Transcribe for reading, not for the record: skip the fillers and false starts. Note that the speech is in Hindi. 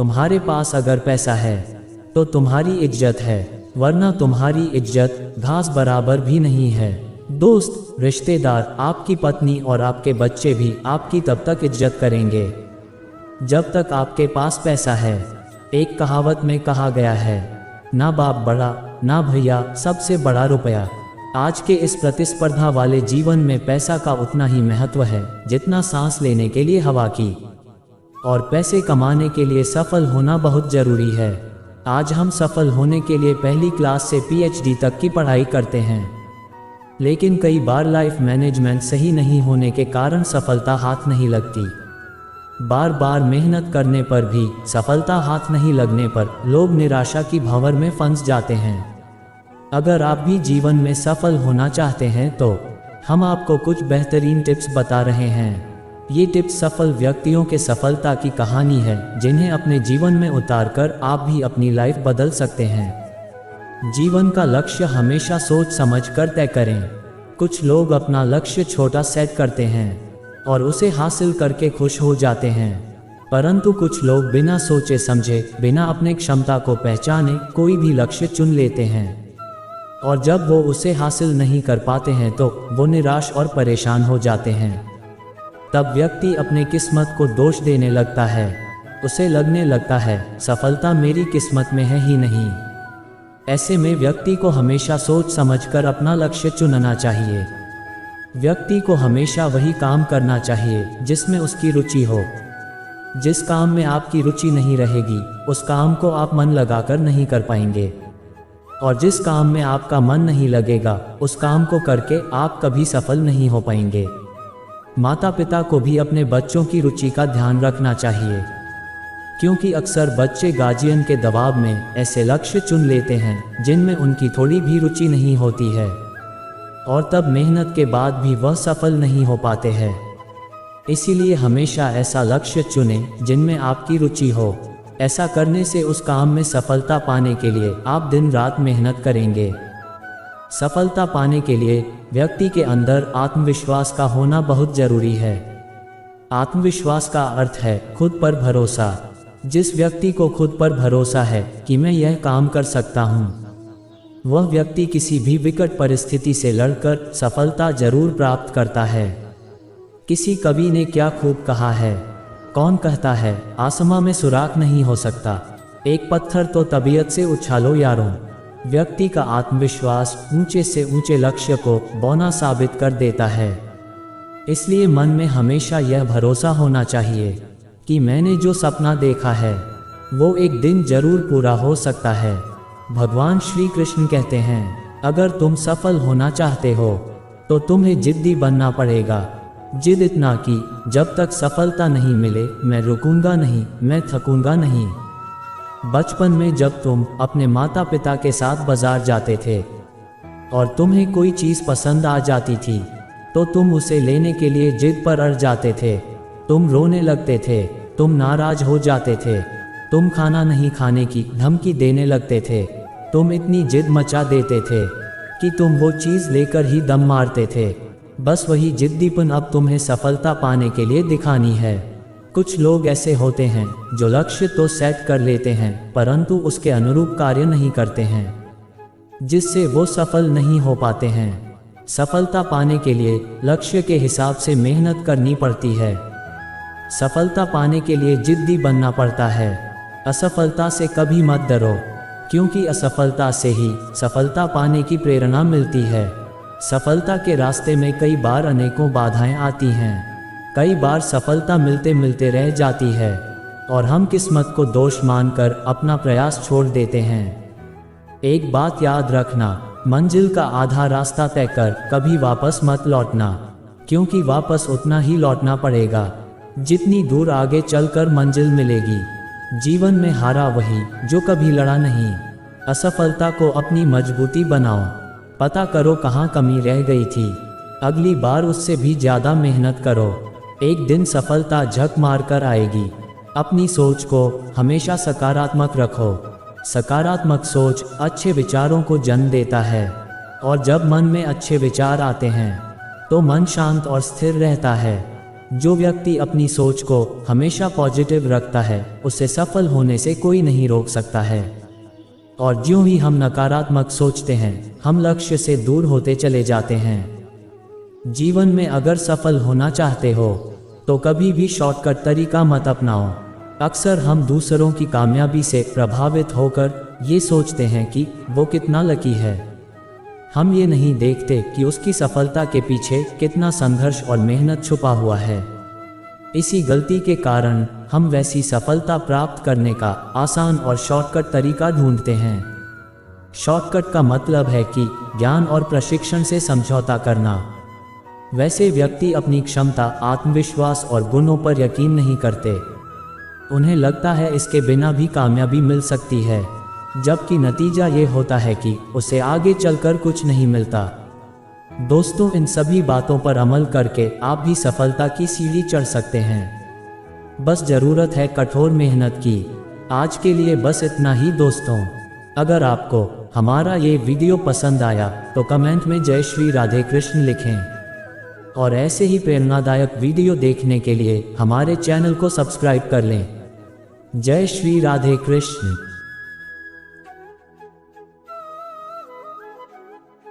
तुम्हारे पास अगर पैसा है तो तुम्हारी इज्जत है, वरना तुम्हारी इज्जत घास बराबर भी नहीं है। दोस्त, रिश्तेदार, आपकी पत्नी और आपके बच्चे भी आपकी तब तक इज्जत करेंगे जब तक आपके पास पैसा है। एक कहावत में कहा गया है, ना बाप बड़ा ना भैया, सबसे बड़ा रुपया। आज के इस प्रतिस्पर्धा वाले जीवन में पैसा का उतना ही महत्व है जितना सांस लेने के लिए हवा की। और पैसे कमाने के लिए सफल होना बहुत जरूरी है। आज हम सफल होने के लिए पहली क्लास से PhD तक की पढ़ाई करते हैं, लेकिन कई बार लाइफ मैनेजमेंट सही नहीं होने के कारण सफलता हाथ नहीं लगती। बार बार मेहनत करने पर भी सफलता हाथ नहीं लगने पर लोग निराशा की भंवर में फंस जाते हैं। अगर आप भी जीवन में सफल होना चाहते हैं तो हम आपको कुछ बेहतरीन टिप्स बता रहे हैं। ये टिप्स सफल व्यक्तियों के सफलता की कहानी है जिन्हें अपने जीवन में उतारकर आप भी अपनी लाइफ बदल सकते हैं। जीवन का लक्ष्य हमेशा सोच समझ कर तय करें। कुछ लोग अपना लक्ष्य छोटा सेट करते हैं और उसे हासिल करके खुश हो जाते हैं, परंतु कुछ लोग बिना सोचे समझे, बिना अपने क्षमता को पहचाने कोई भी लक्ष्य चुन लेते हैं और जब वो उसे हासिल नहीं कर पाते हैं तो वो निराश और परेशान हो जाते हैं। तब व्यक्ति अपने किस्मत को दोष देने लगता है। उसे लगने लगता है सफलता मेरी किस्मत में है ही नहीं। ऐसे में व्यक्ति को हमेशा सोच समझकर अपना लक्ष्य चुनना चाहिए। व्यक्ति को हमेशा वही काम करना चाहिए जिसमें उसकी रुचि हो। जिस काम में आपकी रुचि नहीं रहेगी उस काम को आप मन लगाकर नहीं कर पाएंगे, और जिस काम में आपका मन नहीं लगेगा उस काम को करके आप कभी सफल नहीं हो पाएंगे। माता पिता को भी अपने बच्चों की रुचि का ध्यान रखना चाहिए, क्योंकि अक्सर बच्चे गार्जियन के दबाव में ऐसे लक्ष्य चुन लेते हैं जिनमें उनकी थोड़ी भी रुचि नहीं होती है, और तब मेहनत के बाद भी वह सफल नहीं हो पाते हैं। इसीलिए हमेशा ऐसा लक्ष्य चुनें जिनमें आपकी रुचि हो। ऐसा करने से उस काम में सफलता पाने के लिए आप दिन रात मेहनत करेंगे। सफलता पाने के लिए व्यक्ति के अंदर आत्मविश्वास का होना बहुत जरूरी है। आत्मविश्वास का अर्थ है खुद पर भरोसा। जिस व्यक्ति को खुद पर भरोसा है कि मैं यह काम कर सकता हूँ, वह व्यक्ति किसी भी विकट परिस्थिति से लड़कर सफलता जरूर प्राप्त करता है। किसी कवि ने क्या खूब कहा है, कौन कहता है आसमां में सुराख नहीं हो सकता, एक पत्थर तो तबीयत से उछालो यारों। व्यक्ति का आत्मविश्वास ऊंचे से ऊंचे लक्ष्य को बौना साबित कर देता है। इसलिए मन में हमेशा यह भरोसा होना चाहिए कि मैंने जो सपना देखा है वो एक दिन जरूर पूरा हो सकता है। भगवान श्री कृष्ण कहते हैं, अगर तुम सफल होना चाहते हो तो तुम्हें जिद्दी बनना पड़ेगा। जिद इतना कि जब तक सफलता नहीं मिले मैं रुकूंगा नहीं, मैं थकूंगा नहीं। बचपन में जब तुम अपने माता पिता के साथ बाजार जाते थे और तुम्हें कोई चीज़ पसंद आ जाती थी तो तुम उसे लेने के लिए जिद पर अड़ जाते थे। तुम रोने लगते थे, तुम नाराज हो जाते थे, तुम खाना नहीं खाने की धमकी देने लगते थे। तुम इतनी जिद मचा देते थे कि तुम वो चीज़ लेकर ही दम मारते थे। बस वही जिद्दीपन अब तुम्हें सफलता पाने के लिए दिखानी है। कुछ लोग ऐसे होते हैं जो लक्ष्य तो सेट कर लेते हैं परंतु उसके अनुरूप कार्य नहीं करते हैं, जिससे वो सफल नहीं हो पाते हैं। सफलता पाने के लिए लक्ष्य के हिसाब से मेहनत करनी पड़ती है। सफलता पाने के लिए जिद्दी बनना पड़ता है। असफलता से कभी मत डरो, क्योंकि असफलता से ही सफलता पाने की प्रेरणा मिलती है। सफलता के रास्ते में कई बार अनेकों बाधाएं आती हैं। कई बार सफलता मिलते मिलते रह जाती है और हम किस्मत को दोष मानकर अपना प्रयास छोड़ देते हैं। एक बात याद रखना, मंजिल का आधा रास्ता तय कर कभी वापस मत लौटना, क्योंकि वापस उतना ही लौटना पड़ेगा जितनी दूर आगे चलकर मंजिल मिलेगी। जीवन में हारा वही जो कभी लड़ा नहीं। असफलता को अपनी मजबूती बनाओ। पता करो कहाँ कमी रह गई थी, अगली बार उससे भी ज़्यादा मेहनत करो। एक दिन सफलता झक मार कर आएगी। अपनी सोच को हमेशा सकारात्मक रखो। सकारात्मक सोच अच्छे विचारों को जन्म देता है, और जब मन में अच्छे विचार आते हैं तो मन शांत और स्थिर रहता है। जो व्यक्ति अपनी सोच को हमेशा पॉजिटिव रखता है उसे सफल होने से कोई नहीं रोक सकता है। और ज्यों ही हम नकारात्मक सोचते हैं हम लक्ष्य से दूर होते चले जाते हैं। जीवन में अगर सफल होना चाहते हो तो कभी भी शॉर्टकट तरीका मत अपनाओ। अक्सर हम दूसरों की कामयाबी से प्रभावित होकर ये सोचते हैं कि वो कितना लकी है। हम ये नहीं देखते कि उसकी सफलता के पीछे कितना संघर्ष और मेहनत छुपा हुआ है। इसी गलती के कारण हम वैसी सफलता प्राप्त करने का आसान और शॉर्टकट तरीका ढूंढते हैं। शॉर्टकट का मतलब है कि ज्ञान और प्रशिक्षण से समझौता करना। वैसे व्यक्ति अपनी क्षमता, आत्मविश्वास और गुणों पर यकीन नहीं करते। उन्हें लगता है इसके बिना भी कामयाबी मिल सकती है, जबकि नतीजा ये होता है कि उसे आगे चलकर कुछ नहीं मिलता। दोस्तों, इन सभी बातों पर अमल करके आप भी सफलता की सीढ़ी चढ़ सकते हैं। बस ज़रूरत है कठोर मेहनत की। आज के लिए बस इतना ही दोस्तों। अगर आपको हमारा ये वीडियो पसंद आया तो कमेंट में जय श्री राधे कृष्ण लिखें और ऐसे ही प्रेरणादायक वीडियो देखने के लिए हमारे चैनल को सब्सक्राइब कर लें। जय श्री राधे कृष्ण।